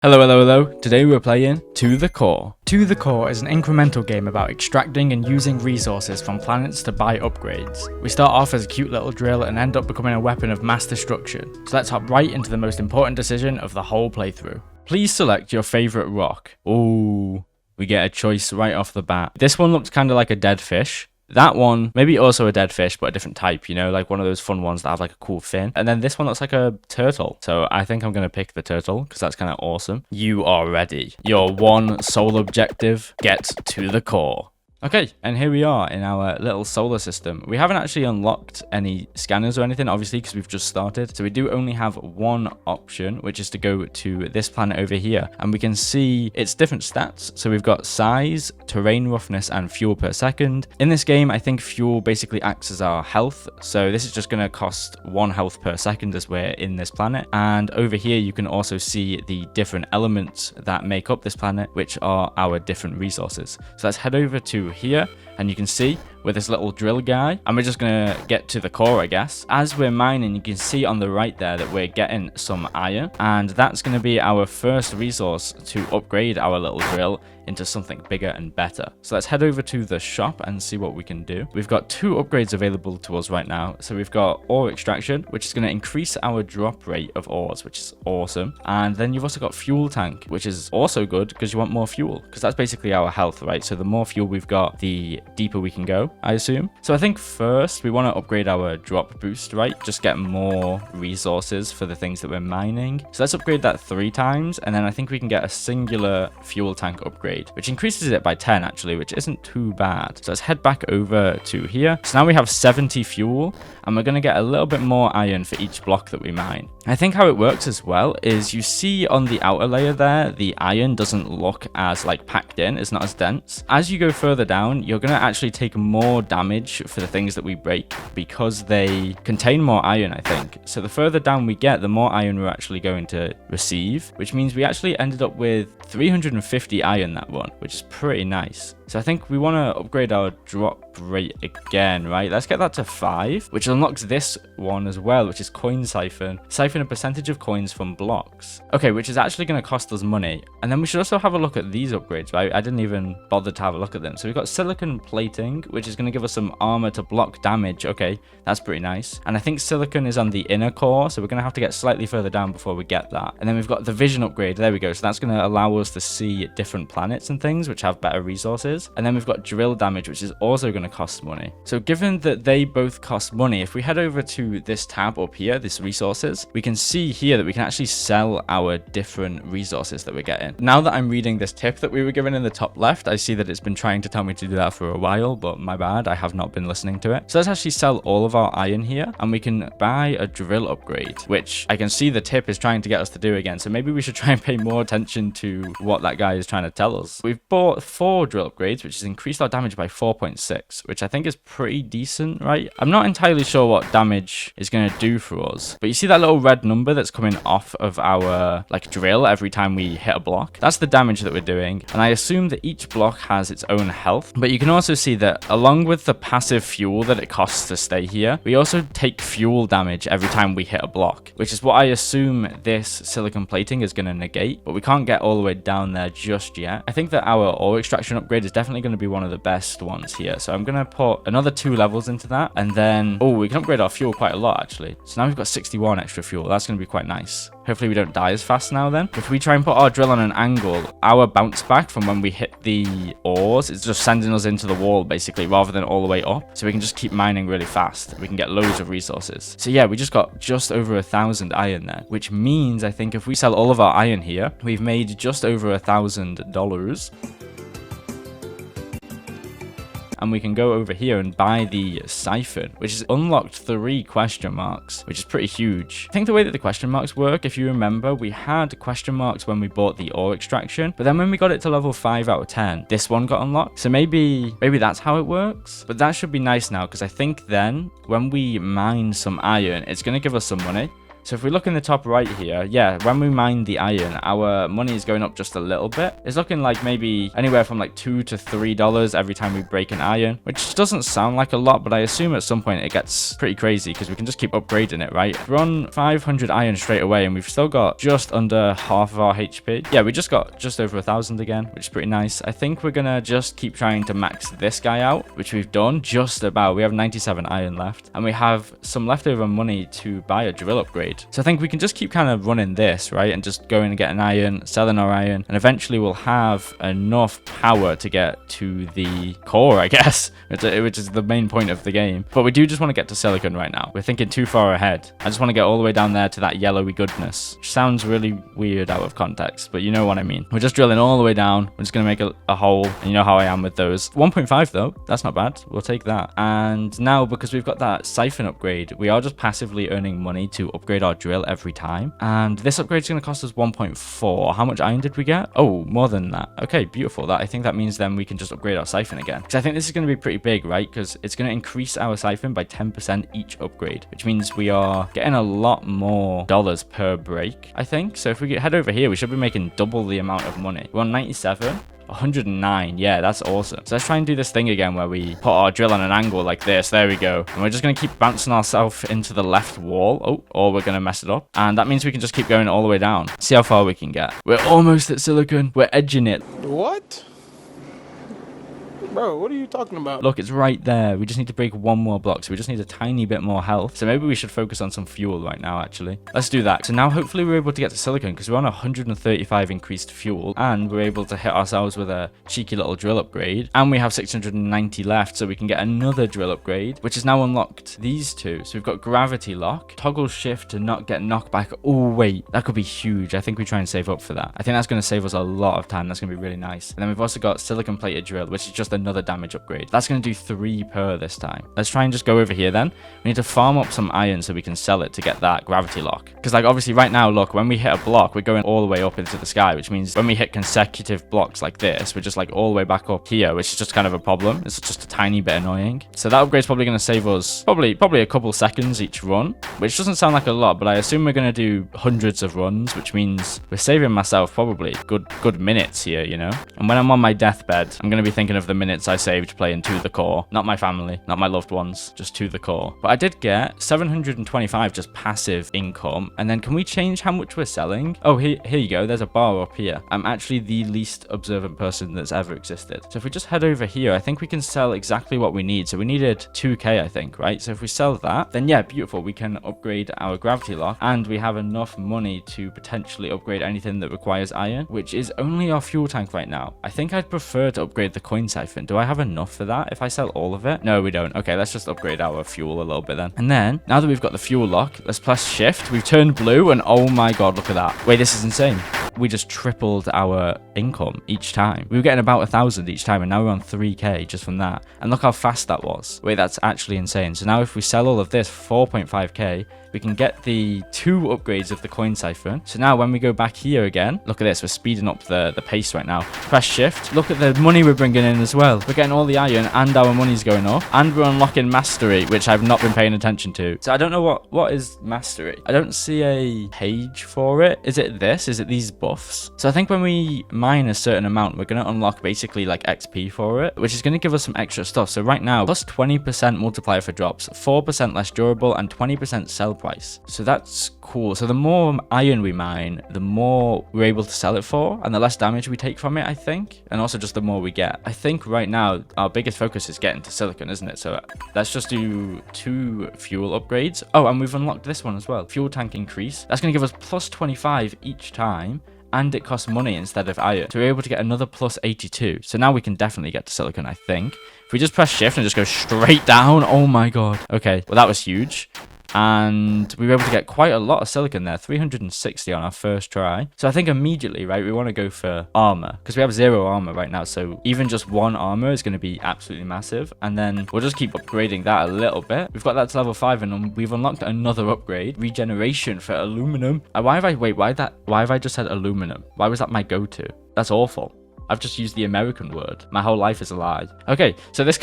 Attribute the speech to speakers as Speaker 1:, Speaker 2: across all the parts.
Speaker 1: Hello. Today we're playing To the Core.
Speaker 2: To the Core is an incremental game about extracting and using resources from planets to buy upgrades. We start off as a cute little drill and end up becoming a weapon of mass destruction. So let's hop right into the most important decision of the whole playthrough.
Speaker 1: Please select your favorite rock. Ooh, we get a choice right off the bat. This one looks kind of like a dead fish. That one, maybe also a dead fish, but a different type, you know, like one of those fun ones that have like a cool fin. And then this one looks like a turtle. So I think I'm going to pick the turtle because that's kind of awesome. You are ready. Your one sole objective, get to the core. Okay, and here we are in our little solar system. We haven't actually unlocked any scanners or anything, obviously, because we've just started. So we do only have one option, which is to go to this planet over here. And we can see its different stats. So we've got size, terrain roughness, and fuel per second. In this game, I think fuel basically acts as our health. So this is just going to cost 1 health per second as we're in this planet. And over here, you can also see the different elements that make up this planet, which are our different resources. So let's head over to here, and you can see with this little drill guy, and we're just gonna get to the core, I guess. As we're mining, you can see on the right there that we're getting some iron, and that's gonna be our first resource to upgrade our little drill into something bigger and better. So let's head over to the shop and see what we can do. We've got 2 upgrades available to us right now. So we've got ore extraction, which is going to increase our drop rate of ores, which is awesome. And then you've also got fuel tank, which is also good because you want more fuel, because that's basically our health, right? So the more fuel we've got, the deeper we can go, I assume. So I think first we want to upgrade our drop boost, right? Just get more resources for the things that we're mining. So let's upgrade that 3 times, and then I think we can get a singular fuel tank upgrade, which increases it by 10 actually, which isn't too bad. So let's head back over to here. So now we have 70 fuel, and we're going to get a little bit more iron for each block that we mine. I think how it works as well is you see on the outer layer there, the iron doesn't look as like packed in, it's not as dense. As you go further down, you're going to actually take more damage for the things that we break because they contain more iron, I think. So the further down we get, the more iron we're actually going to receive, which means we actually ended up with 350 iron that one, which is pretty nice. So I think we want to upgrade our drop rate again, right? Let's get that to 5, which unlocks this one as well, which is coin siphon. Siphon a percentage of coins from blocks. Okay, which is actually going to cost us money. And then we should also have a look at these upgrades, right? I didn't even bother to have a look at them. So we've got silicon plating, which is going to give us some armor to block damage. Okay, that's pretty nice. And I think silicon is on the inner core, so we're going to have to get slightly further down before we get that. And then we've got the vision upgrade. There we go. So that's going to allow us to see different planets and things which have better resources. And then we've got drill damage, which is also going to cost money. So given that they both cost money, if we head over to this tab up here, this resources, we can see here that we can actually sell our different resources that we're getting. Now that I'm reading this tip that we were given in the top left, I see that it's been trying to tell me to do that for a while, but my bad, I have not been listening to it. So let's actually sell all of our iron here, and we can buy a drill upgrade, which I can see the tip is trying to get us to do again. So maybe we should try and pay more attention to what that guy is trying to tell us. We've bought 4 drill upgrades, which is increased our damage by 4.6, which I think is pretty decent, right? I'm not entirely sure what damage is going to do for us, but you see that little red number that's coming off of our like drill every time we hit a block? That's the damage that we're doing, and I assume that each block has its own health. But you can also see that along with the passive fuel that it costs to stay here, we also take fuel damage every time we hit a block, which is what I assume this silicon plating is going to negate, but we can't get all the way down there just yet. I think that our ore extraction upgrade is definitely going to be one of the best ones here. So I'm going to put another 2 levels into that, and then, oh, we can upgrade our fuel quite a lot actually. So now we've got 61 extra fuel. That's going to be quite nice. Hopefully we don't die as fast now then. If we try and put our drill on an angle, our bounce back from when we hit the ores is just sending us into the wall basically, rather than all the way up. So we can just keep mining really fast. We can get loads of resources. So yeah, we just got just over 1,000 iron there, which means I think if we sell all of our iron here, we've made just over $1,000. And we can go over here and buy the siphon, which is unlocked 3 question marks, which is pretty huge. I think the way that the question marks work, if you remember, we had question marks when we bought the ore extraction, but then when we got it to level 5 out of 10, this one got unlocked. So maybe that's how it works. But that should be nice now, because I think then when we mine some iron, it's going to give us some money. So if we look in the top right here, yeah, when we mine the iron, our money is going up just a little bit. It's looking like maybe anywhere from like $2 to $3 every time we break an iron, which doesn't sound like a lot, but I assume at some point it gets pretty crazy because we can just keep upgrading it, right? We're on 500 iron straight away, and we've still got just under half of our HP. Yeah, we just got just over 1,000 again, which is pretty nice. I think we're gonna just keep trying to max this guy out, which we've done just about. We have 97 iron left, and we have some leftover money to buy a drill upgrade. So I think we can just keep kind of running this, right? And just going and get an iron, selling our iron, and eventually we'll have enough power to get to the core, I guess, which is the main point of the game. But we do just want to get to silicon right now. We're thinking too far ahead. I just want to get all the way down there to that yellowy goodness, which sounds really weird out of context, but you know what I mean. We're just drilling all the way down. We're just going to make a hole, and you know how I am with those. 1.5 though, that's not bad. We'll take that. And now, because we've got that siphon upgrade, we are just passively earning money to upgrade our drill every time. And this upgrade is going to cost us 1.4. How much iron did we get? Oh, more than that. Okay, beautiful. I think that means then we can just upgrade our siphon again. Because I think this is going to be pretty big, right? Because it's going to increase our siphon by 10% each upgrade, which means we are getting a lot more dollars per break, I think. So if we head over here, we should be making double the amount of money. We're on 97. 109. Yeah, that's awesome. So let's try and do this thing again where we put our drill on an angle like this. There we go. And we're just going to keep bouncing ourselves into the left wall. Oh, or we're going to mess it up. And that means we can just keep going all the way down. See how far we can get. We're almost at silicon. We're edging it.
Speaker 3: What? Bro, what are you talking about?
Speaker 1: Look, it's right there. We just need to break one more block, so we just need a tiny bit more health. So maybe we should focus on some fuel right now, actually. Let's do that. So now hopefully we're able to get to silicon because we're on 135 increased fuel, and we're able to hit ourselves with a cheeky little drill upgrade. And we have 690 left, so we can get another drill upgrade, which is now unlocked these two. So we've got gravity lock, toggle shift to not get knocked back. Oh, wait, that could be huge. I think we try and save up for that. I think that's going to save us a lot of time. That's going to be really nice. And then we've also got silicon plated drill, which is just another damage upgrade. That's going to do 3 per this time. Let's try and just go over here then. We need to farm up some iron so we can sell it to get that gravity lock. Because like obviously right now, look, when we hit a block, we're going all the way up into the sky, which means when we hit consecutive blocks like this, we're just like all the way back up here, which is just kind of a problem. It's just a tiny bit annoying. So that upgrade's probably going to save us probably a couple seconds each run, which doesn't sound like a lot, but I assume we're going to do hundreds of runs, which means we're saving myself probably good minutes here, you know? And when I'm on my deathbed, I'm going to be thinking of the minutes I saved playing To The Core. Not my family, not my loved ones, just To The Core. But I did get 725 just passive income. And then can we change how much we're selling? Oh, here you go. There's a bar up here. I'm actually the least observant person that's ever existed. So if we just head over here, I think we can sell exactly what we need. So we needed 2k, I think, right? So if we sell that, then yeah, beautiful. We can upgrade our gravity lock, and we have enough money to potentially upgrade anything that requires iron, which is only our fuel tank right now. I think I'd prefer to upgrade the coin siphon. Do I have enough for that if I sell all of it? No, we don't. Okay, let's just upgrade our fuel a little bit then. And then, now that we've got the fuel lock, let's press shift. We've turned blue, and oh my god, look at that. Wait, this is insane. We just tripled our income each time. We were getting about 1,000 each time, and now we're on 3k just from that. And look how fast that was. Wait, that's actually insane. So now if we sell all of this, 4.5k, we can get the 2 upgrades of the coin siphon. So now when we go back here again, look at this. We're speeding up the pace right now. Press shift. Look at the money we're bringing in as well. We're getting all the iron, and our money's going up. And we're unlocking mastery, which I've not been paying attention to. So I don't know what is mastery. I don't see a page for it. Is it this? Is it these buffs? So I think when we mine a certain amount, we're going to unlock basically like XP for it, which is going to give us some extra stuff. So right now, plus 20% multiplier for drops, 4% less durable, and 20% sell price. So that's cool. So the more iron we mine, the more we're able to sell it for, and the less damage we take from it, I think. And also just the more we get. I think right now our biggest focus is getting to silicon, isn't it? So let's just do 2 fuel upgrades. Oh, and we've unlocked this one as well. Fuel tank increase. That's going to give us plus 25 each time, and it costs money instead of iron. So we're able to get another plus 82. So now we can definitely get to silicon, I think. If we just press shift and just go straight down, oh my god. Okay, well that was huge. And we were able to get quite a lot of silicon there, 360 on our first try. So I think immediately, right, we want to go for armor, because we have 0 armor right now. So even just 1 armor is going to be absolutely massive. And then we'll just keep upgrading that a little bit. We've got that to level 5, and we've unlocked another upgrade, regeneration for aluminum. Why have I just said aluminum? Why was that my go-to? That's awful. I've just used the American word. My whole life is a lie. Okay, so this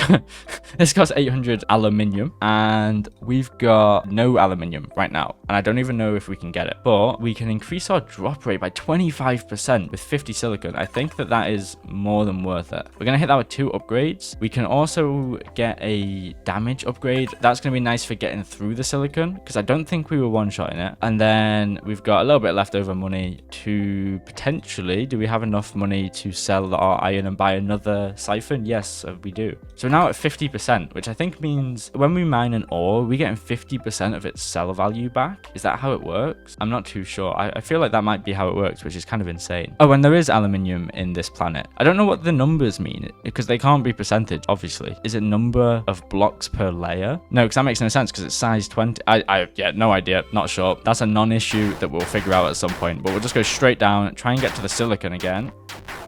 Speaker 1: this costs 800 aluminium, and we've got no aluminium right now, and I don't even know if we can get it, but we can increase our drop rate by 25% with 50 silicon. I think that is more than worth it. We're gonna hit that with 2 upgrades. We can also get a damage upgrade. That's gonna be nice for getting through the silicon, because I don't think we were one-shotting it. And then we've got a little bit leftover money to potentially, do we have enough money to sell our iron and buy another siphon? Yes, we do. So now at 50%, which I think means when we mine an ore, we're getting 50% of its sell value back. Is that how it works? I'm not too sure. I feel like that might be how it works, which is kind of insane. Oh, and there is aluminium in this planet. I don't know what the numbers mean, because they can't be percentage, obviously. Is it number of blocks per layer? No, because that makes no sense, because it's size 20. Yeah, no idea. Not sure. That's a non-issue that we'll figure out at some point, but we'll just go straight down, try and get to the silicon again.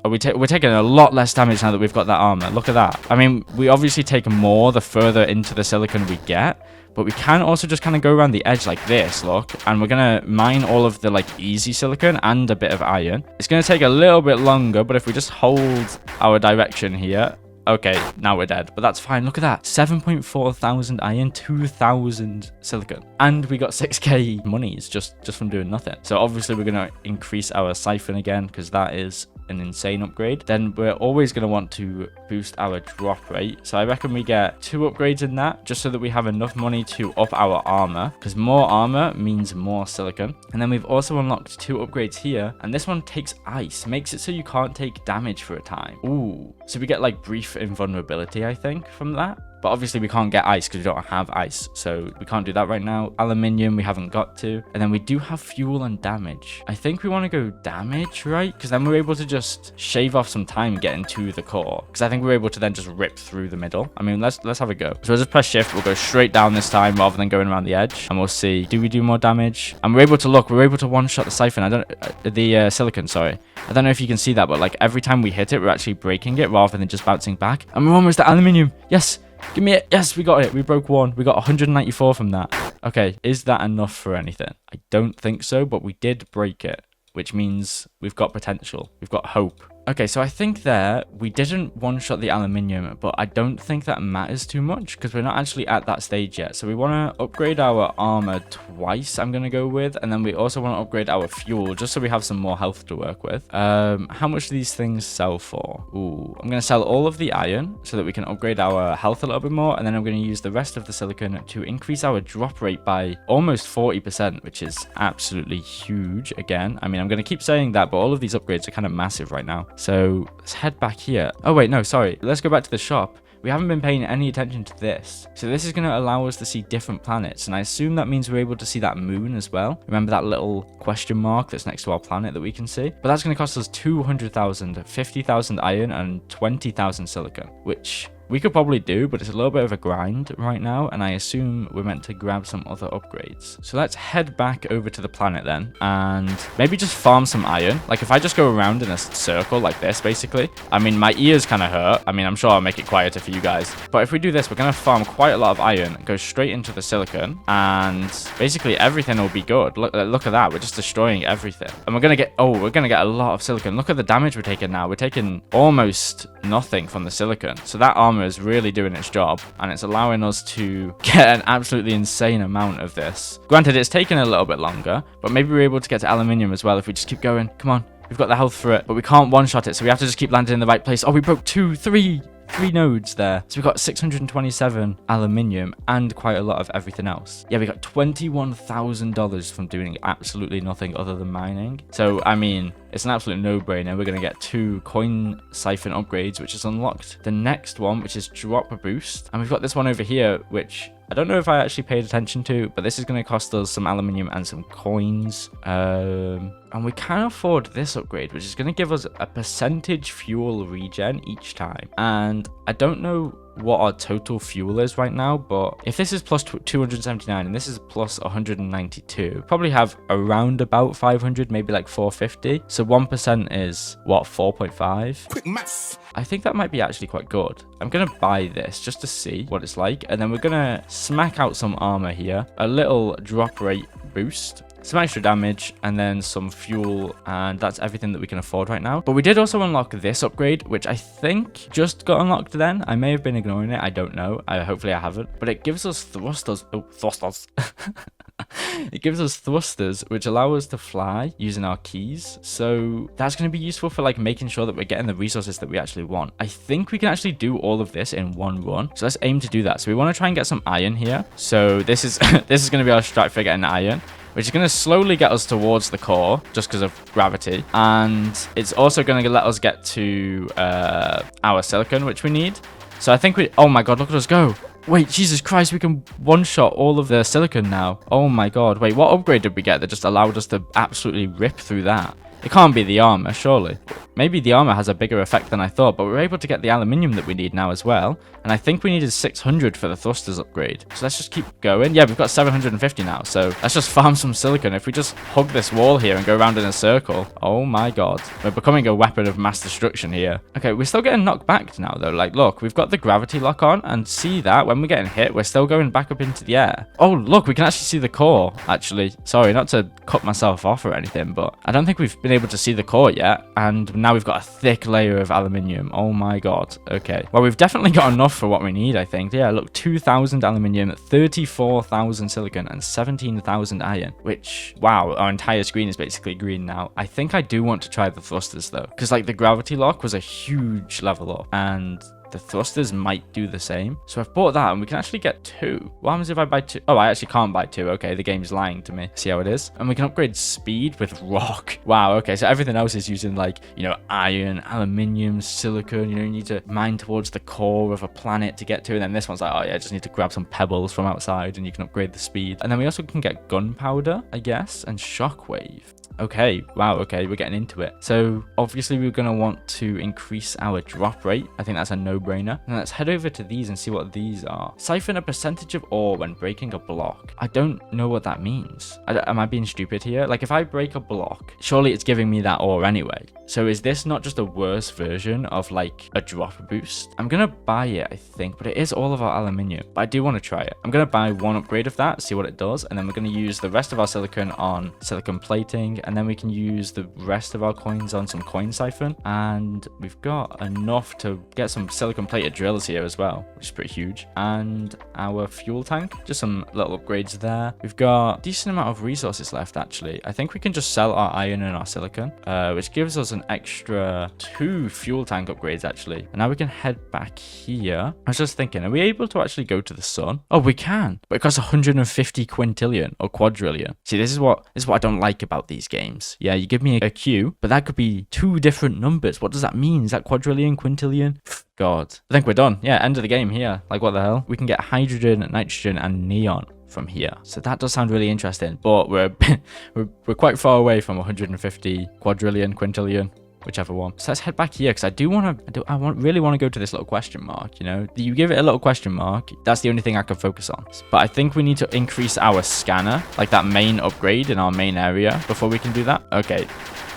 Speaker 1: Oh, we're taking a lot less damage now that we've got that armor. Look at that. I mean, we obviously take more the further into the silicon we get, but we can also just kind of go around the edge like this, look, and we're going to mine all of the, like, easy silicon and a bit of iron. It's going to take a little bit longer, but if we just hold our direction here... Okay, now we're dead, but that's fine. Look at that. 7.4 thousand iron, 2,000 silicon. And we got 6k monies just from doing nothing. So obviously we're going to increase our siphon again, because that is an insane upgrade. Then we're always going to want to boost our drop rate. So I reckon we get 2 upgrades in that, just so that we have enough money to up our armor, because more armor means more silicon. And then we've also unlocked 2 upgrades here, and this one takes ice, makes it so you can't take damage for a time. Ooh, so we get like brief invulnerability, I think, from that. But obviously we can't get ice because we don't have ice, so we can't do that right now. Aluminium we haven't got to. And then we do have fuel and damage. I think we want to go damage, right? Because then we're able to just shave off some time getting to the core. Because I think we're able to then just rip through the middle. I mean, let's have a go. So we'll just press shift. We'll go straight down this time rather than going around the edge. And we'll see. Do we do more damage? And we're able to look. We're able to one-shot the siphon. The silicon, sorry. I don't know if you can see that, but like every time we hit it, we're actually breaking it rather than just bouncing back. And we're almost at aluminium. Yes. Give me it. Yes, we got it. We broke 1. We got 194 from that. Okay, is that enough for anything? I don't think so, but we did break it, which means we've got potential. We've got hope. Okay, so I think there we didn't one-shot the aluminium, but I don't think that matters too much because we're not actually at that stage yet. So we want to upgrade our armor twice, I'm going to go with, and then we also want to upgrade our fuel just so we have some more health to work with. How much do these things sell for? Ooh, I'm going to sell all of the iron so that we can upgrade our health a little bit more, and then I'm going to use the rest of the silicon to increase our drop rate by almost 40%, which is absolutely huge. Again, I mean, I'm going to keep saying that, but all of these upgrades are kind of massive right now. So let's head back here. Oh wait, no, sorry. Let's go back to the shop. We haven't been paying any attention to this. So this is going to allow us to see different planets. And I assume that means we're able to see that moon as well. Remember that little question mark that's next to our planet that we can see? But that's going to cost us 200,000, 50,000 iron and 20,000 silicon, which we could probably do, but it's a little bit of a grind right now, and I assume we're meant to grab some other upgrades. So let's head back over to the planet then, and maybe just farm some iron. Like, if I just go around in a circle like this, basically. I mean, my ears kind of hurt. I mean, I'm sure I'll make it quieter for you guys. But if we do this, we're going to farm quite a lot of iron, go straight into the silicon, and basically everything will be good. Look at that. We're just destroying everything. And we're going to get, we're going to get a lot of silicon. Look at the damage we're taking now. We're taking almost nothing from the silicon. So that armor is really doing its job, and it's allowing us to get an absolutely insane amount of this. Granted, it's taken a little bit longer, but maybe we're able to get to aluminium as well if we just keep going. Come on, we've got the health for it, but we can't one-shot it, so we have to just keep landing in the right place. Oh, we broke 3 nodes there. So we got 627 aluminium and quite a lot of everything else. Yeah, we got $21,000 from doing absolutely nothing other than mining. So, I mean, it's an absolute no-brainer. We're going to get 2 coin siphon upgrades, which is unlocked. The next one, which is drop a boost. And we've got this one over here, which I don't know if I actually paid attention to, but this is going to cost us some aluminium and some coins. And we can afford this upgrade, which is going to give us a percentage fuel regen each time. And I don't know what our total fuel is right now, but if this is plus 279 and this is plus 192, probably have around about 500, maybe like 450. So 1% is what, 4.5?
Speaker 3: Quick maths.
Speaker 1: I think that might be actually quite good. I'm going to buy this just to see what it's like, and then we're going to smack out some armor here, a little drop rate boost, some extra damage, and then some fuel, and that's everything that we can afford right now. But we did also unlock this upgrade, which I think just got unlocked then. I may have been ignoring it, I don't know. Hopefully I haven't. But it gives us thrusters. Oh, thrusters. It gives us thrusters, which allow us to fly using our keys. So that's going to be useful for like making sure that we're getting the resources that we actually want. I think we can actually do all of this in one run. So let's aim to do that. So we want to try and get some iron here. So this is this is going to be our strat for getting iron, which is going to slowly get us towards the core just because of gravity. And it's also going to let us get to our silicon, which we need. So I think we... Oh my god, look at us go. Wait, Jesus Christ, we can one-shot all of the silicon now. Oh my god. Wait, what upgrade did we get that just allowed us to absolutely rip through that? It can't be the armor, surely. Maybe the armor has a bigger effect than I thought, but we're able to get the aluminium that we need now as well. And I think we needed 600 for the thrusters upgrade. So let's just keep going. Yeah, we've got 750 now. So let's just farm some silicon. If we just hug this wall here and go around in a circle. Oh my god. We're becoming a weapon of mass destruction here. Okay, we're still getting knocked back now though. Like, look, we've got the gravity lock on, and see that when we're getting hit, we're still going back up into the air. Oh, look, we can actually see the core, actually. Sorry, not to cut myself off or anything, but I don't think we've been able to see the core yet. And now we've got a thick layer of aluminium. Oh my god. Okay. Well, we've definitely got enough for what we need, I think. Yeah, look, 2,000 aluminium, 34,000 silicon, and 17,000 iron, which, wow, our entire screen is basically green now. I think I do want to try the thrusters, though, because, like, the gravity lock was a huge level up, and the thrusters might do the same. So I've bought that, and we can actually get 2. What happens if I buy 2? Oh, I actually can't buy 2. Okay, the game's lying to me. See how it is? And we can upgrade speed with rock. Wow, okay, so everything else is using, like, you know, iron, aluminium, silicon. You know, you need to mine towards the core of a planet to get to. And then this one's like, oh yeah, just need to grab some pebbles from outside, and you can upgrade the speed. And then we also can get gunpowder, I guess, and shockwave. Okay, wow, okay, we're getting into it. So obviously we're going to want to increase our drop rate. I think that's a no-brainer. And let's head over to these and see what these are. Siphon a percentage of ore when breaking a block. I don't know what that means. Am I being stupid here? Like, if I break a block, surely it's giving me that ore anyway. So is this not just a worse version of, like, a drop boost? I'm going to buy it, I think, but it is all of our aluminium. But I do want to try it. I'm going to buy one upgrade of that, see what it does, and then we're going to use the rest of our silicon on silicon plating, and then we can use the rest of our coins on some coin siphon. And we've got enough to get some silicon plated drills here as well, which is pretty huge. And our fuel tank, just some little upgrades there. We've got a decent amount of resources left, actually. I think we can just sell our iron and our silicon, which gives us an extra 2 fuel tank upgrades, actually. And now we can head back here. I was just thinking, are we able to actually go to the sun? Oh, we can, but it costs 150 quintillion or quadrillion. See, this is what I don't like about these games. Yeah, you give me a Q, but that could be 2 different numbers. What does that mean? Is that quadrillion, quintillion? God. I think we're done. Yeah, end of the game here. Like, what the hell? We can get hydrogen, nitrogen, and neon from here. So that does sound really interesting, but we're quite far away from 150 quadrillion, quintillion, whichever one. So let's head back here, because I really want to go to this little question mark. You know, you give it a little question mark, that's the only thing I can focus on. But I think we need to increase our scanner, like that main upgrade in our main area, before we can do that. Okay,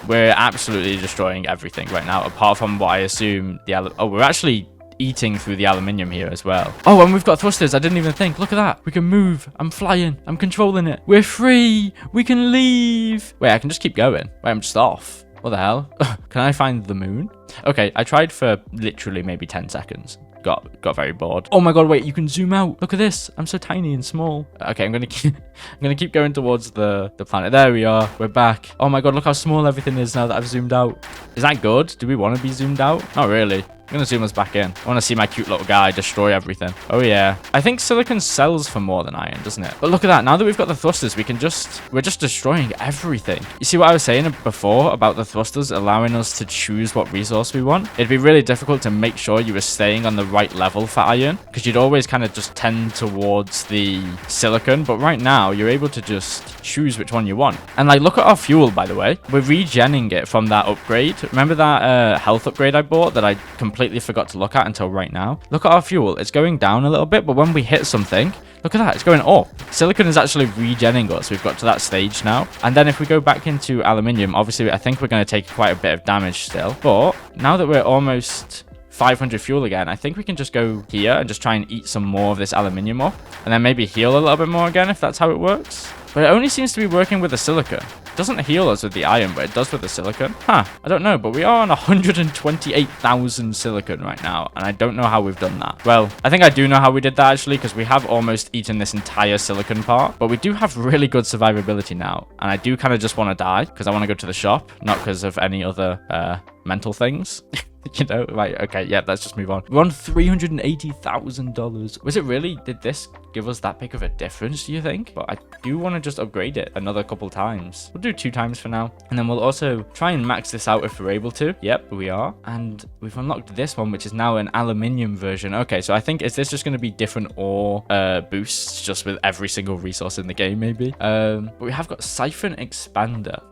Speaker 1: we're absolutely destroying everything right now, apart from what I assume we're actually eating through the aluminium here as well. Oh, and we've got thrusters. I didn't even think. Look at that. We can move. I'm flying. I'm controlling it. We're free. We can leave. Wait, I can just keep going. Wait, I'm just off. What the hell? Can I find the moon? Okay, I tried for literally maybe 10 seconds. Got very bored. Oh my god, wait, you can zoom out. Look at this. I'm so tiny and small. Okay, I'm gonna keep going towards the planet. There we are. We're back. Oh my god, look how small everything is now that I've zoomed out. Is that good? Do we want to be zoomed out? Not really. I'm gonna zoom us back in. I want to see my cute little guy destroy everything. Oh yeah. I think silicon sells for more than iron, doesn't it? But look at that. Now that we've got the thrusters, we're just destroying everything. You see what I was saying before about the thrusters allowing us to choose what resource we want? It'd be really difficult to make sure you were staying on the right level for iron, because you'd always kind of just tend towards the silicon. But right now, you're able to just choose which one you want. And like, look at our fuel, by the way. We're regenning it from that upgrade. Remember that health upgrade I bought that I completely forgot to look at until right now? Look at our fuel. It's going down a little bit, but when we hit something, look at that, it's going up. Silicon is actually regenning us. We've got to that stage now. And then if we go back into aluminium, obviously I think we're going to take quite a bit of damage still. But now that we're almost 500 fuel again, I think we can just go here and just try and eat some more of this aluminium up, and then maybe heal a little bit more again, if that's how it works. But it only seems to be working with the silicon. It doesn't heal us with the iron, but it does with the silicon. Huh, I don't know, but we are on 128,000 silicon right now, and I don't know how we've done that. Well, I think I do know how we did that, actually, because we have almost eaten this entire silicon part, but we do have really good survivability now, and I do kind of just want to die, because I want to go to the shop, not because of any other mental things. You know, right, okay, yeah, let's just move on. We're on $380,000. Was it really, did this give us that big of a difference, do you think? But I do want to just upgrade it another couple times. We'll do 2 times for now, and then we'll also try and max this out if we're able to. Yep, we are. And we've unlocked this one, which is now an aluminium version. Okay, so I think, is this just going to be different ore boosts just with every single resource in the game, maybe? But we have got siphon expander.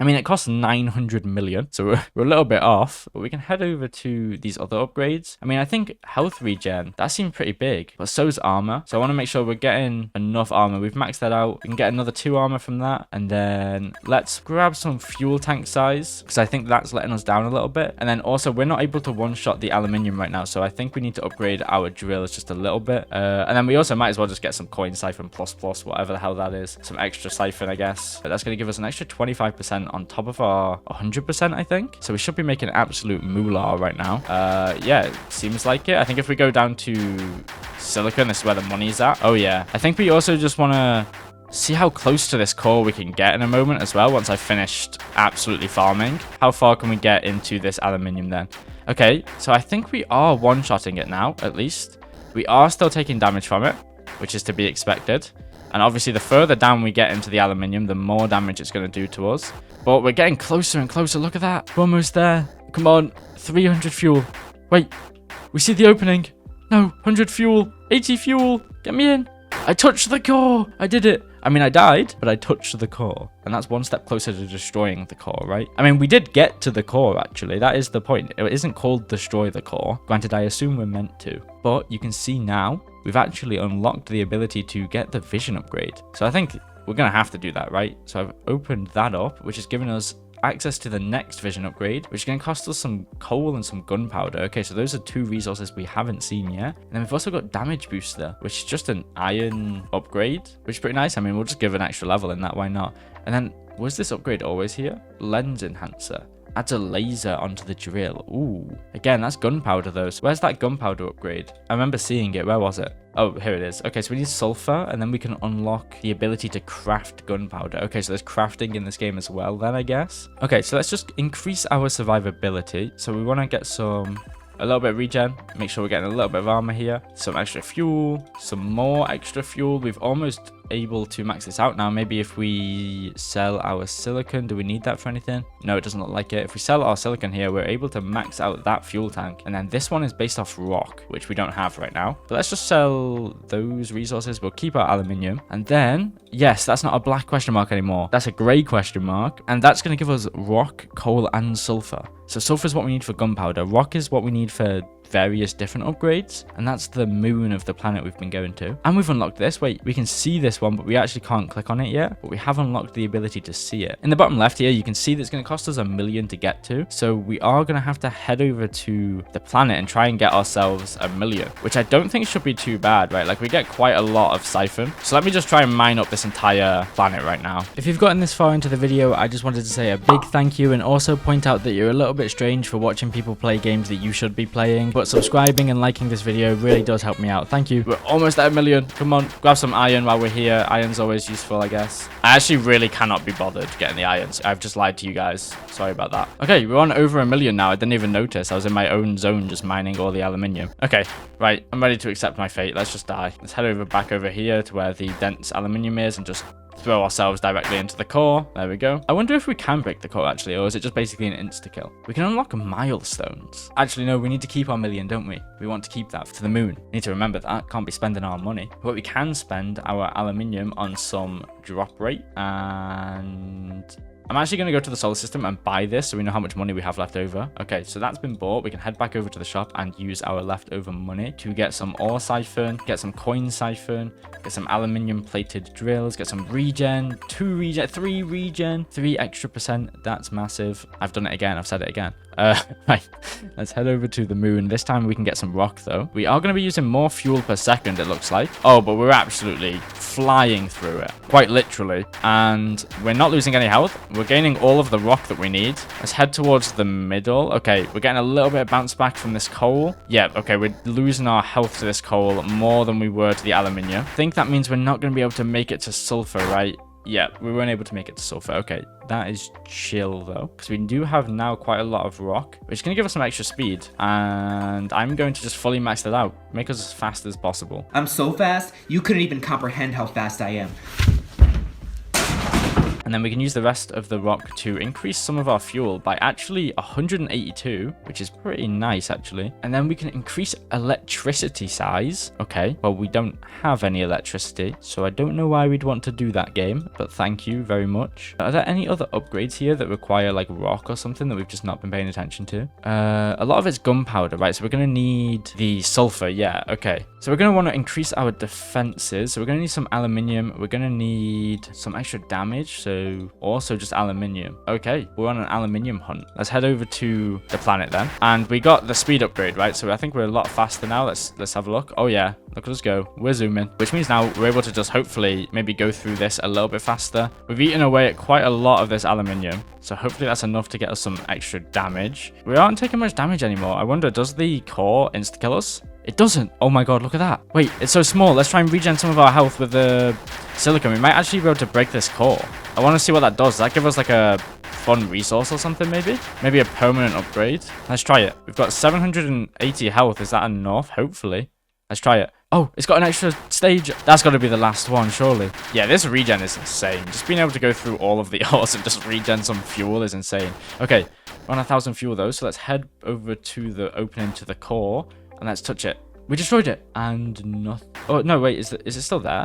Speaker 1: I mean, it costs 900 million, so we're a little bit off, but we can head over to these other upgrades. I mean, I think health regen, that seemed pretty big, but so's armor. So I want to make sure we're getting enough armor. We've maxed that out. We can get another 2 armor from that. And then let's grab some fuel tank size, because I think that's letting us down a little bit. And then also, we're not able to one-shot the aluminium right now, so I think we need to upgrade our drills just a little bit. And then we also might as well just get some coin siphon plus, whatever the hell that is. Some extra siphon, I guess. But that's going to give us an extra 25% on top of our 100%, I think. So we should be making absolute moolah right now. Yeah, it seems like it. I think if we go down to silicon, this is where the money's at. Oh yeah, I think we also just want to see how close to this core we can get in a moment as well, once I've finished absolutely farming. How far can we get into this aluminium then? Okay, so I think we are one-shotting it now, at least. We are still taking damage from it, which is to be expected. And obviously, the further down we get into the aluminium, the more damage it's going to do to us. But we're getting closer and closer. Look at that. We're almost there. Come on. 300 fuel. Wait. We see the opening. No. 100 fuel. 80 fuel. Get me in. I touched the core. I did it. I mean, I died, but I touched the core. And that's one step closer to destroying the core, right? I mean, we did get to the core, actually. That is the point. It isn't called destroy the core. Granted, I assume we're meant to. But you can see now, we've actually unlocked the ability to get the vision upgrade. So I think we're going to have to do that, right? So I've opened that up, which has given us access to the next vision upgrade, which is going to cost us some coal and some gunpowder. Okay, so those are 2 resources we haven't seen yet. And then we've also got damage booster, which is just an iron upgrade, which is pretty nice. I mean, we'll just give an extra level in that, why not? And then, was this upgrade always here? Lens enhancer. Adds a laser onto the drill. Ooh. Again, that's gunpowder though. So where's that gunpowder upgrade? I remember seeing it. Where was it? Oh, here it is. Okay, so we need sulfur, and then we can unlock the ability to craft gunpowder. Okay, so there's crafting in this game as well then, I guess. Okay, so let's just increase our survivability. So we want to get a little bit of regen, make sure we're getting a little bit of armor here, some extra fuel, some more extra fuel. We've almost able to max this out now. Maybe if we sell our silicon, do we need that for anything? No, it doesn't look like it. If we sell our silicon here, we're able to max out that fuel tank. And then this one is based off rock, which we don't have right now. But let's just sell those resources. We'll keep our aluminium. And then, yes, that's not a black question mark anymore. That's a gray question mark. And that's going to give us rock, coal, and sulfur. So sulfur is what we need for gunpowder. Rock is what we need for various different upgrades, and that's the moon of the planet we've been going to. And we've unlocked this. Wait, we can see this one, but we actually can't click on it yet, but we have unlocked the ability to see it. In the bottom left here, you can see that it's going to cost us 1 million to get to, so we are going to have to head over to the planet and try and get ourselves 1 million, which I don't think should be too bad, right? Like, we get quite a lot of siphon, so let me just try and mine up this entire planet right now. If you've gotten this far into the video, I just wanted to say a big thank you, and also point out that you're a little bit strange for watching people play games that you should be playing, but subscribing and liking this video really does help me out. Thank you. We're almost at 1 million. Come on, grab some iron while we're here. Iron's always useful, I guess. I actually really cannot be bothered getting the irons. I've just lied to you guys. Sorry about that. Okay, we're on over 1 million now. I didn't even notice. I was in my own zone just mining all the aluminium. Okay, right. I'm ready to accept my fate. Let's just die. Let's head back over here to where the dense aluminium is and just throw ourselves directly into the core. There we go. I wonder if we can break the core actually, or is it just basically an insta-kill? We can unlock milestones. Actually, no, we need to keep our 1 million, don't we? We want to keep that to the moon. We need to remember that. Can't be spending our money. But we can spend our aluminium on some drop rate and I'm actually going to go to the solar system and buy this so we know how much money we have left over. Okay, so that's been bought. We can head back over to the shop and use our leftover money to get some ore siphon, get some coin siphon, get some aluminium plated drills, get some regen, 2 regen, 3 regen, 3 extra %. That's massive. I've done it again. I've said it again. Right, let's head over to the moon. This time we can get some rock though. We are going to be using more fuel per second, it looks like. Oh, but we're absolutely flying through it, quite literally. And we're not losing any health. We're gaining all of the rock that we need. Let's head towards the middle. Okay, we're getting a little bit of bounce back from this coal. Yeah, okay, we're losing our health to this coal more than we were to the aluminium. I think that means we're not going to be able to make it to sulfur, right? Yeah, we weren't able to make it to sulfur. Okay, that is chill though, because we do have now quite a lot of rock, which is going to give us some extra speed. And I'm going to just fully max that out, make us as fast as possible.
Speaker 3: I'm so fast, you couldn't even comprehend how fast I am.
Speaker 1: And then we can use the rest of the rock to increase some of our fuel by actually 182, which is pretty nice actually. And then we can increase electricity size. Okay, well, we don't have any electricity, so I don't know why we'd want to do that, game, but thank you very much. Are there any other upgrades here that require like rock or something that we've just not been paying attention to? A lot of it's gunpowder, right? So we're going to need the sulfur. Yeah, okay. So we're going to want to increase our defenses. So we're going to need some aluminium. We're going to need some extra damage. So also just aluminium. Okay, we're on an aluminium hunt. Let's head over to the planet then. And we got the speed upgrade, right? So I think we're a lot faster now. Let's have a look. Oh yeah, look at us go. We're zooming, which means now we're able to just hopefully maybe go through this a little bit faster. We've eaten away at quite a lot of this aluminium, so hopefully that's enough to get us some extra damage. We aren't taking much damage anymore. I wonder, does the core insta kill us? It doesn't. Oh my god, look at that. Wait, it's so small. Let's try and regen some of our health with the silicon. We might actually be able to break this core. I want to see what that does. Does that give us like a fun resource or something maybe? Maybe a permanent upgrade? Let's try it. We've got 780 health. Is that enough? Hopefully. Let's try it. Oh, it's got an extra stage. That's got to be the last one, surely. Yeah, this regen is insane. Just being able to go through all of the ores and just regen some fuel is insane. Okay, we're on 1,000 fuel though, so let's head over to the opening to the core. And let's touch it. We destroyed it. And nothing. Oh, no, wait. Is it still there?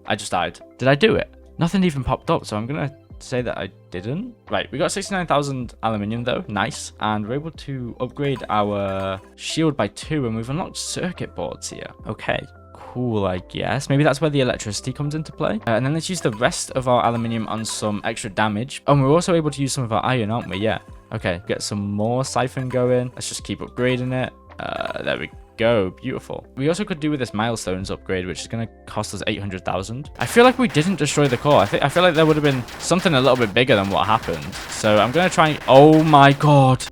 Speaker 1: I just died. Did I do it? Nothing even popped up, so I'm going to say that I didn't. Right, we got 69,000 aluminium, though. Nice. And we're able to upgrade our shield by 2, and we've unlocked circuit boards here. Okay. Cool, I guess. Maybe that's where the electricity comes into play. And then let's use the rest of our aluminium on some extra damage. Oh, and we're also able to use some of our iron, aren't we? Yeah. Okay, get some more siphon going. Let's just keep upgrading it. There we go. Beautiful. We also could do with this milestones upgrade, which is going to cost us 800,000. I feel like we didn't destroy the core. I feel like there would have been something a little bit bigger than what happened. So I'm going to try and... Oh my god.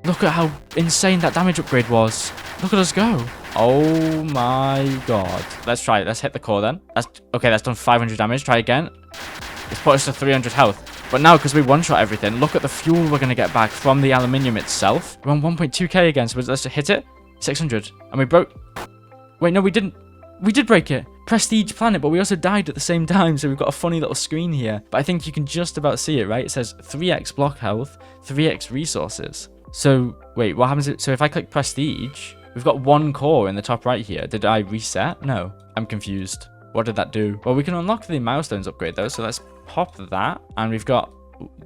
Speaker 1: Look at how insane that damage upgrade was. Look at us go. Oh my god. Let's try it. Let's hit the core then. Okay, that's done 500 damage. Try again. It's put us to 300 health. But now, because we one-shot everything, look at the fuel we're going to get back from the aluminium itself. We're on 1.2k again, so let's hit it. 600. And we broke... Wait, no, we didn't. We did break it. Prestige planet, but we also died at the same time, so we've got a funny little screen here. But I think you can just about see it, right? It says 3x block health, 3x resources. So, wait, what happens? So if I click prestige, we've got 1 core in the top right here. Did I reset? No. I'm confused. What did that do? Well, we can unlock the milestones upgrade though, so let's pop that. And we've got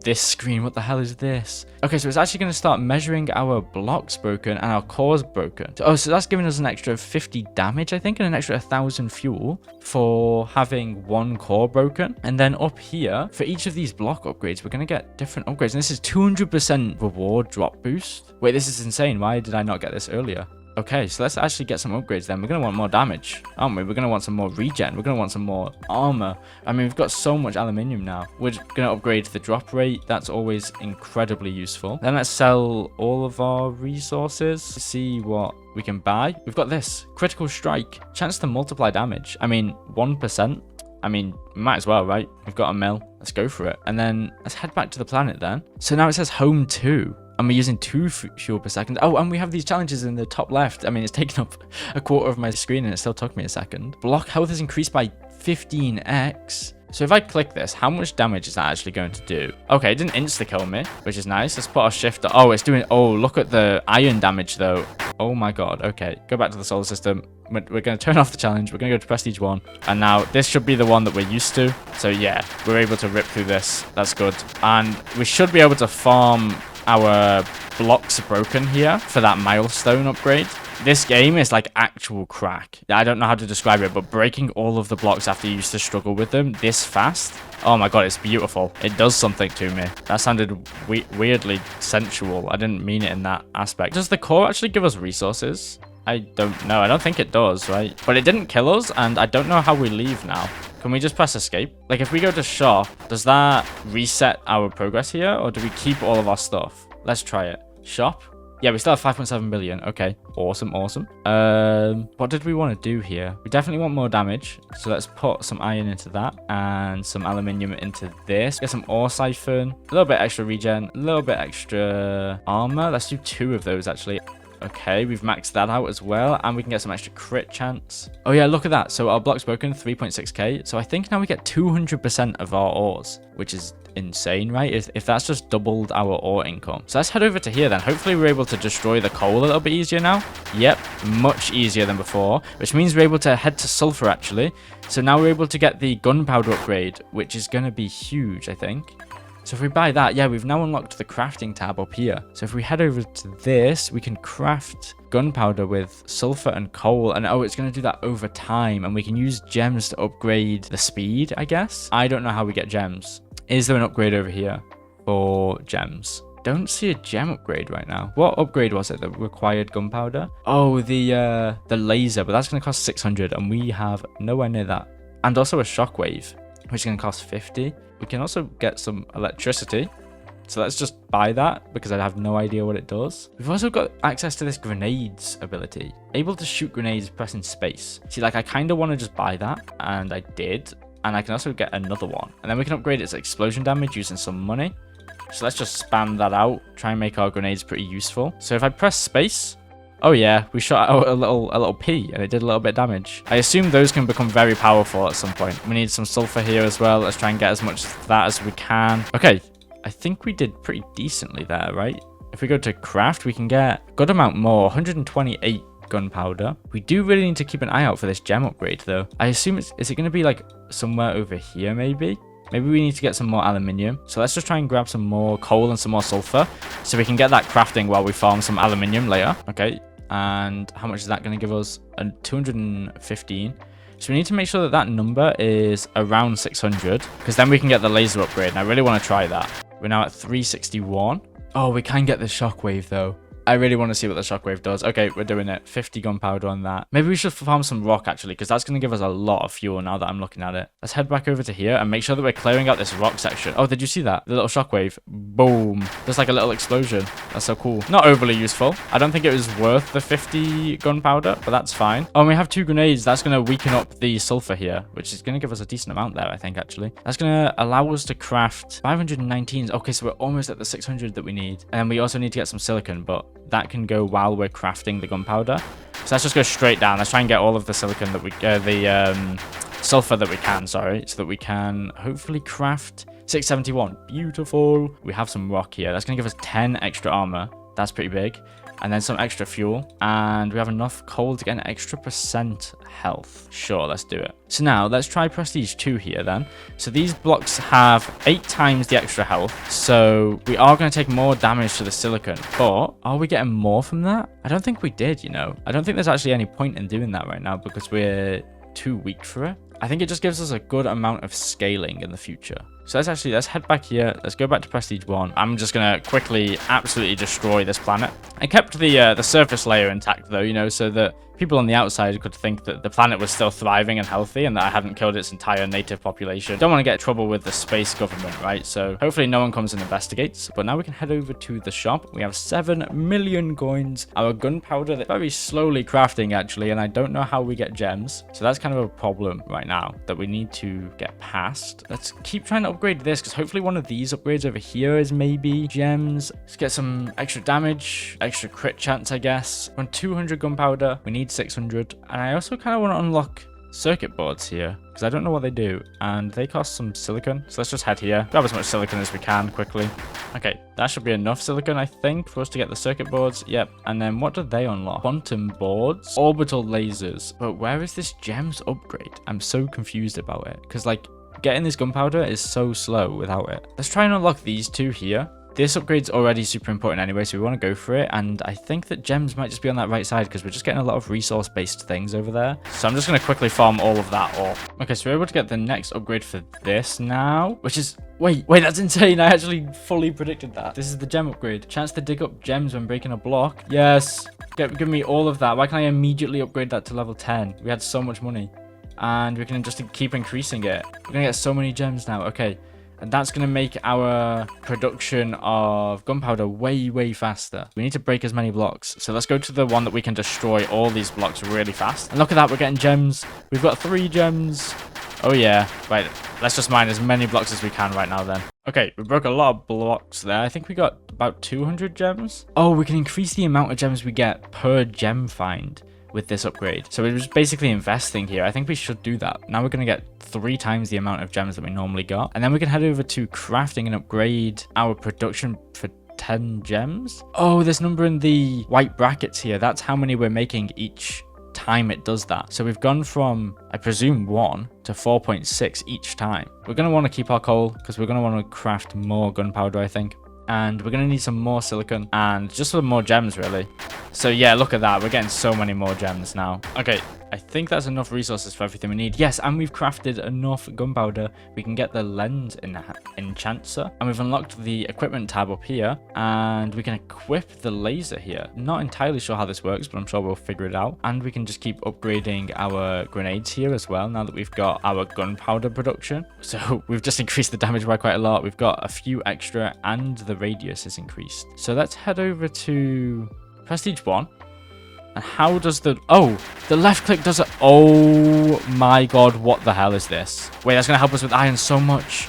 Speaker 1: this screen. What the hell is this? Okay, so it's actually going to start measuring our blocks broken and our cores broken. So that's giving us an extra 50 damage, I think, and an extra 1,000 fuel for having 1 core broken. And then up here, for each of these block upgrades, we're going to get different upgrades. And this is 200% reward drop boost. Wait, this is insane. Why did I not get this earlier? Okay, so let's actually get some upgrades then. We're going to want more damage, aren't we? We're going to want some more regen. We're going to want some more armor. I mean, we've got so much aluminium now. We're going to upgrade the drop rate. That's always incredibly useful. Then let's sell all of our resources to see what we can buy. We've got this. Critical strike. Chance to multiply damage. I mean, 1%. I mean, we might as well, right? We've got a mill. Let's go for it. And then let's head back to the planet then. So now it says home 2. And we're using 2 fuel per second. Oh, and we have these challenges in the top left. I mean, it's taken up a quarter of my screen and it still took me a second. Block health is increased by 15x. So if I click this, how much damage is that actually going to do? Okay, it didn't insta-kill me, which is nice. Let's put our shifter. Oh, it's doing... Oh, look at the iron damage, though. Oh my god. Okay, go back to the solar system. We're going to turn off the challenge. We're going to go to prestige 1. And now this should be the one that we're used to. So yeah, we're able to rip through this. That's good. And we should be able to farm our blocks broken here for that milestone upgrade. This game is like actual crack. I don't know how to describe it, but breaking all of the blocks after you used to struggle with them this fast. Oh my god, it's beautiful. It does something to me. That sounded weirdly sensual. I didn't mean it in that aspect. Does the core actually give us resources? I don't know. I don't think it does, right? But it didn't kill us, and I don't know how we leave now. Can we just press escape? Like, if we go to shop, does that reset our progress here, or do we keep all of our stuff? Let's try it. Shop? Yeah, we still have 5.7 billion. Okay, awesome, awesome. What did we want to do here? We definitely want more damage, so let's put some iron into that and some aluminium into this. Get some ore siphon, a little bit extra regen, a little bit extra armor. Let's do 2 of those, actually. Okay, we've maxed that out as well, and we can get some extra crit chance. Oh yeah, look at that. So our block's broken, 3.6k. So I think now we get 200% of our ores, which is insane, right? If that's just doubled our ore income. So let's head over to here then. Hopefully we're able to destroy the coal a little bit easier now. Yep, much easier than before, which means we're able to head to sulfur actually. So now we're able to get the gunpowder upgrade, which is going to be huge, I think. So if we buy that, yeah, we've now unlocked the crafting tab up here. So if we head over to this, we can craft gunpowder with sulfur and coal. And oh, it's going to do that over time. And we can use gems to upgrade the speed, I guess. I don't know how we get gems. Is there an upgrade over here for gems? Don't see a gem upgrade right now. What upgrade was it that required gunpowder? Oh, the laser, but that's going to cost 600 and we have nowhere near that. And also a shockwave, which is going to cost 50. We can also get some electricity. So let's just buy that because I have no idea what it does. We've also got access to this grenades ability. Able to shoot grenades pressing space. See, like I kind of want to just buy that, and I did. And I can also get another one. And then we can upgrade its explosion damage using some money. So let's just spam that out. Try and make our grenades pretty useful. So if I press space, oh yeah, we shot out a little P and it did a little bit of damage. I assume those can become very powerful at some point. We need some sulfur here as well. Let's try and get as much of that as we can. Okay, I think we did pretty decently there, right? If we go to craft, we can get a good amount more, 128 gunpowder. We do really need to keep an eye out for this gem upgrade though. I assume is it going to be like somewhere over here maybe? Maybe we need to get some more aluminium. So let's just try and grab some more coal and some more sulfur so we can get that crafting while we farm some aluminium later. Okay, and how much is that going to give us? 215. So we need to make sure that that number is around 600 because then we can get the laser upgrade, and I really want to try that. We're now at 361. Oh, we can get the shockwave though. I really want to see what the shockwave does. Okay, we're doing it. 50 gunpowder on that. Maybe we should farm some rock, actually, because that's going to give us a lot of fuel now that I'm looking at it. Let's head back over to here and make sure that we're clearing out this rock section. Oh, did you see that? The little shockwave. Boom. Just like a little explosion. That's so cool. Not overly useful. I don't think it was worth the 50 gunpowder, but that's fine. Oh, and we have 2 grenades. That's going to weaken up the sulfur here, which is going to give us a decent amount there, I think, actually. That's going to allow us to craft 519. Okay, so we're almost at the 600 that we need. And we also need to get some silicon, but that can go while we're crafting the gunpowder. So let's just go straight down. Let's try and get all of the silicon that we sulfur that we can, sorry, so that we can hopefully craft 671. Beautiful. We have some rock here. That's going to give us 10 extra armor. That's pretty big. And then some extra fuel. And we have enough coal to get an extra % health. Sure, let's do it. So now let's try prestige 2 here then. So these blocks have 8 times the extra health. So we are going to take more damage to the silicon. But are we getting more from that? I don't think we did, you know. I don't think there's actually any point in doing that right now because we're too weak for it. I think it just gives us a good amount of scaling in the future. So let's head back here. Let's go back to prestige 1. I'm just going to quickly absolutely destroy this planet. I kept the surface layer intact though, you know, so that people on the outside could think that the planet was still thriving and healthy and that I hadn't killed its entire native population. Don't want to get in trouble with the space government, right? So hopefully no one comes and investigates. But now we can head over to the shop. We have 7 million coins. Our gunpowder, they're very slowly crafting actually, and I don't know how we get gems. So that's kind of a problem right now that we need to get past. Let's keep trying to upgrade this because hopefully one of these upgrades over here is maybe gems. Let's get some extra damage, extra crit chance, I guess. We're on 200 gunpowder. We need 600. And I also kind of want to unlock circuit boards here, because I don't know what they do, and they cost some silicon. So let's just head here, grab as much silicon as we can quickly. Okay, that should be enough silicon, I think, for us to get the circuit boards. Yep. And then what do they unlock? Quantum boards, orbital lasers. But where is this gems upgrade? I'm so confused about it, because like getting this gunpowder is so slow without it. Let's try and unlock these two here. This upgrade's already super important anyway, so we want to go for it. And I think that gems might just be on that right side, because we're just getting a lot of resource-based things over there. So I'm just going to quickly farm all of that off. Okay, so we're able to get the next upgrade for this now, which is... Wait, that's insane. I actually fully predicted that. This is the gem upgrade. Chance to dig up gems when breaking a block. Yes. Give me all of that. Why can't I immediately upgrade that to level 10? We had so much money. And we can just keep increasing it. We're going to get so many gems now. Okay. And that's going to make our production of gunpowder way, way faster. We need to break as many blocks. So let's go to the one that we can destroy all these blocks really fast. And look at that, we're getting gems. We've got 3 gems. Oh yeah. Right, let's just mine as many blocks as we can right now then. Okay, we broke a lot of blocks there. I think we got about 200 gems. Oh, we can increase the amount of gems we get per gem find with this upgrade. So it was basically investing here. I think we should do that. Now we're going to get 3 times the amount of gems that we normally got. And then we can head over to crafting and upgrade our production for 10 gems. Oh, this number in the white brackets here, that's how many we're making each time it does that. So we've gone from, I presume, 1 to 4.6 each time. We're going to want to keep our coal because we're going to want to craft more gunpowder, I think. And we're going to need some more silicon and just some more gems, really. So yeah, look at that. We're getting so many more gems now. Okay, I think that's enough resources for everything we need. Yes, and we've crafted enough gunpowder. We can get the lens enchanter. And we've unlocked the equipment tab up here. And we can equip the laser here. Not entirely sure how this works, but I'm sure we'll figure it out. And we can just keep upgrading our grenades here as well, now that we've got our gunpowder production. So we've just increased the damage by quite a lot. We've got a few extra and the radius is increased. So let's head over to Prestige 1. And how does the... Oh, the left click does it. Oh my god, what the hell is this? Wait, that's going to help us with iron so much.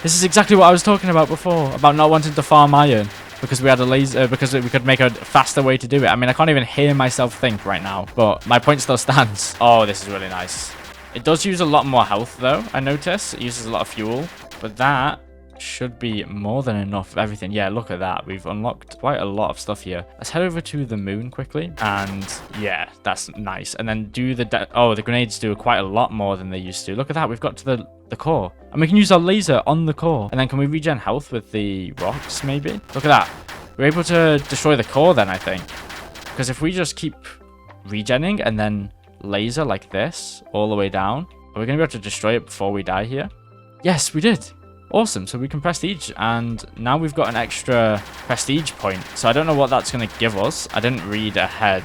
Speaker 1: This is exactly what I was talking about before, about not wanting to farm iron. Because we had a laser, because we could make a faster way to do it. I mean, I can't even hear myself think right now, but my point still stands. Oh, this is really nice. It does use a lot more health, though, I notice. It uses a lot of fuel, but that should be more than enough of everything. Yeah, look at that. We've unlocked quite a lot of stuff here. Let's head over to the moon quickly. And yeah, that's nice. And then do the... Oh, the grenades do quite a lot more than they used to. Look at that. We've got to the core. And we can use our laser on the core. And then can we regen health with the rocks, maybe? Look at that. We're able to destroy the core then, I think. Because if we just keep regenning and then laser like this all the way down, are we going to be able to destroy it before we die here? Yes, we did. Awesome, so we can prestige, and now we've got an extra prestige point. So I don't know what that's going to give us. I didn't read ahead.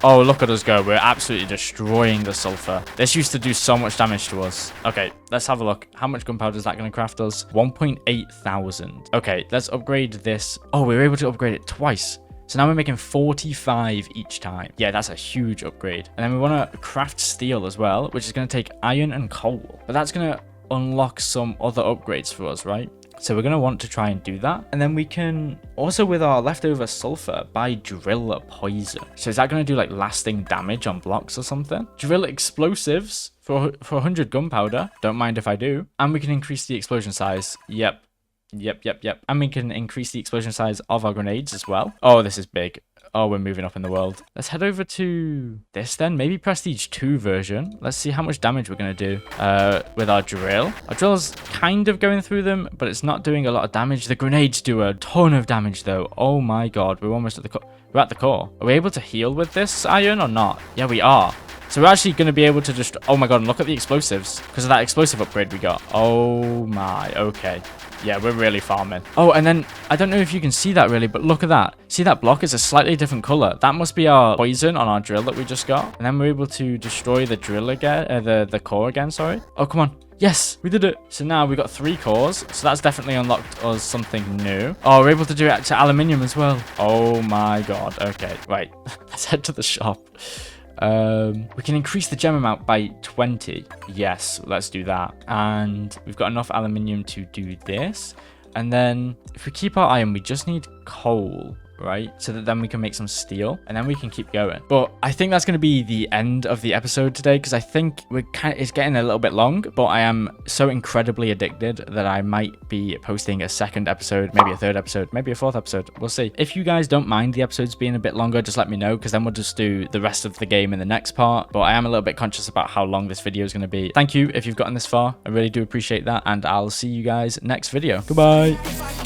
Speaker 1: Oh, look at us go. We're absolutely destroying the sulfur. This used to do so much damage to us. Okay, let's have a look. How much gunpowder is that going to craft us? 1.8 thousand. Okay, let's upgrade this. Oh, we were able to upgrade it twice. So now we're making 45 each time. Yeah, that's a huge upgrade. And then we want to craft steel as well, which is going to take iron and coal. But that's going to unlock some other upgrades for us, right? So we're going to want to try and do that. And then we can also, with our leftover sulfur, buy drill poison. So is that going to do like lasting damage on blocks or something? Drill explosives for 100 gunpowder. Don't mind if I do. And we can increase the explosion size. Yep. And we can increase the explosion size of our grenades as well. Oh, this is big. Oh, we're moving up in the world. Let's head over to this then. Maybe Prestige 2 version. Let's see how much damage we're going to do with our drill. Our drill's kind of going through them, but it's not doing a lot of damage. The grenades do a ton of damage, though. Oh my god. We're almost at the core. We're at the core. Are we able to heal with this iron or not? Yeah, we are. So we're actually going to be able to just... Oh my god, and look at the explosives. Because of that explosive upgrade we got. Oh my, okay. Yeah, we're really farming. Oh, and then, I don't know if you can see that really, but look at that. See that block is a slightly different color. That must be our poison on our drill that we just got. And then we're able to destroy the drill again, the core again, sorry. Oh, come on. Yes, we did it. So now we've got 3 cores. So that's definitely unlocked us something new. Oh, we're able to do it to aluminium as well. Oh my god. Okay, right. Let's head to the shop. We can increase the gem amount by 20. Yes, let's do that. And we've got enough aluminium to do this. And then if we keep our iron, we just need
Speaker 2: coal, right? So that then we can make some steel and then we can keep going. But I think that's going to be the end of the episode today, because I think it's getting a little bit long, but I am so incredibly addicted that I might be posting a second episode, maybe a third episode, maybe a fourth episode. We'll see. If you guys don't mind the episodes being a bit longer, just let me know, because then we'll just do the rest of the game in the next part. But I am a little bit conscious about how long this video is going to be. Thank you if you've gotten this far. I really do appreciate that, and I'll see you guys next video. Goodbye.